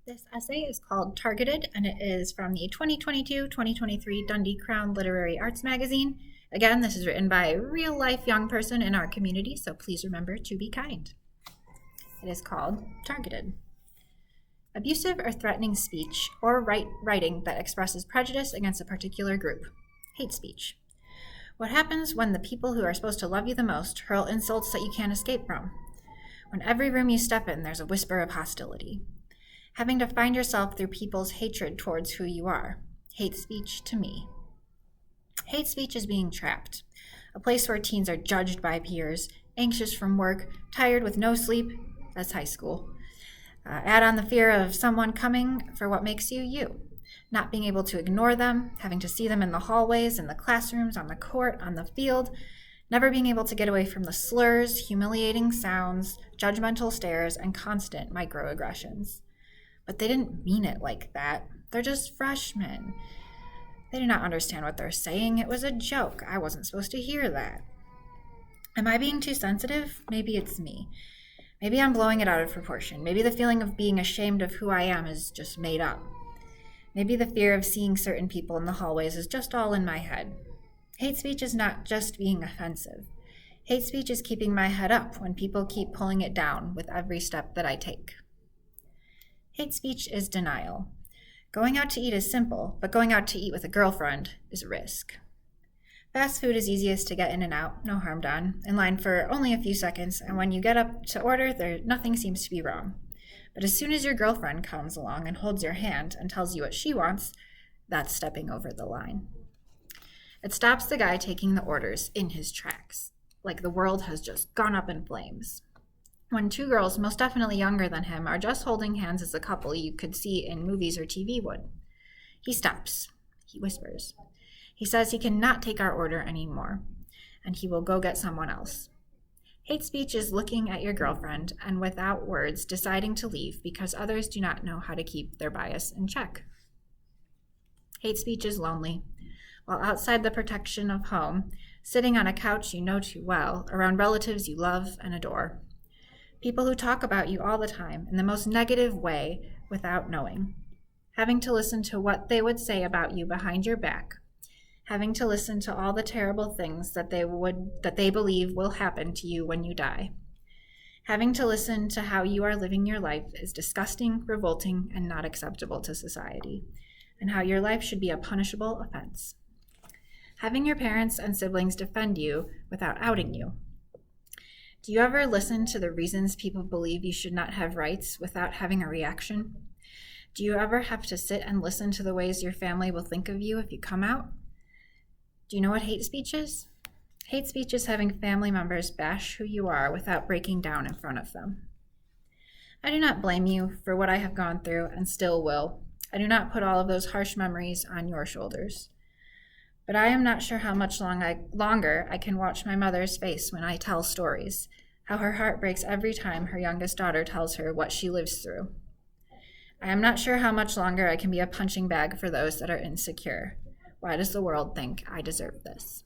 This essay is called Targeted, and it is from the 2022-2023 Dundee Crown Literary Arts Magazine. Again, this is written by a real-life young person in our community, so please remember to be kind. It is called Targeted. Abusive or threatening speech or writing that expresses prejudice against a particular group. Hate speech. What happens when the people who are supposed to love you the most hurl insults that you can't escape from? When every room you step in, there's a whisper of hostility. Having to find yourself through people's hatred towards who you are. Hate speech to me. Hate speech is being trapped. A place where teens are judged by peers, anxious from work, tired with no sleep. That's high school. Add on the fear of someone coming for what makes you you. Not being able to ignore them, having to see them in the hallways, in the classrooms, on the court, on the field, never being able to get away from the slurs, humiliating sounds, judgmental stares, and constant microaggressions. But they didn't mean it like that. They're just freshmen. They do not understand what they're saying. It was a joke. I wasn't supposed to hear that. Am I being too sensitive? Maybe it's me. Maybe I'm blowing it out of proportion. Maybe the feeling of being ashamed of who I am is just made up. Maybe the fear of seeing certain people in the hallways is just all in my head. Hate speech is not just being offensive. Hate speech is keeping my head up when people keep pulling it down with every step that I take. Hate speech is denial. Going out to eat is simple, but going out to eat with a girlfriend is a risk. Fast food is easiest to get in and out, no harm done, in line for only a few seconds, and when you get up to order, nothing seems to be wrong. But as soon as your girlfriend comes along and holds your hand and tells you what she wants, that's stepping over the line. It stops the guy taking the orders in his tracks, like the world has just gone up in flames. When two girls, most definitely younger than him, are just holding hands as a couple you could see in movies or TV would. He stops. He whispers. He says he cannot take our order anymore, and he will go get someone else. Hate speech is looking at your girlfriend and without words deciding to leave because others do not know how to keep their bias in check. Hate speech is lonely. While outside the protection of home, sitting on a couch you know too well, around relatives you love and adore. People who talk about you all the time in the most negative way without knowing. Having to listen to what they would say about you behind your back. Having to listen to all the terrible things that they believe will happen to you when you die. Having to listen to how you are living your life is disgusting, revolting, and not acceptable to society, and how your life should be a punishable offense. Having your parents and siblings defend you without outing you. Do you ever listen to the reasons people believe you should not have rights without having a reaction? Do you ever have to sit and listen to the ways your family will think of you if you come out? Do you know what hate speech is? Hate speech is having family members bash who you are without breaking down in front of them. I do not blame you for what I have gone through and still will. I do not put all of those harsh memories on your shoulders. But I am not sure how much longer I can watch my mother's face when I tell stories, how her heart breaks every time her youngest daughter tells her what she lives through. I am not sure how much longer I can be a punching bag for those that are insecure. Why does the world think I deserve this?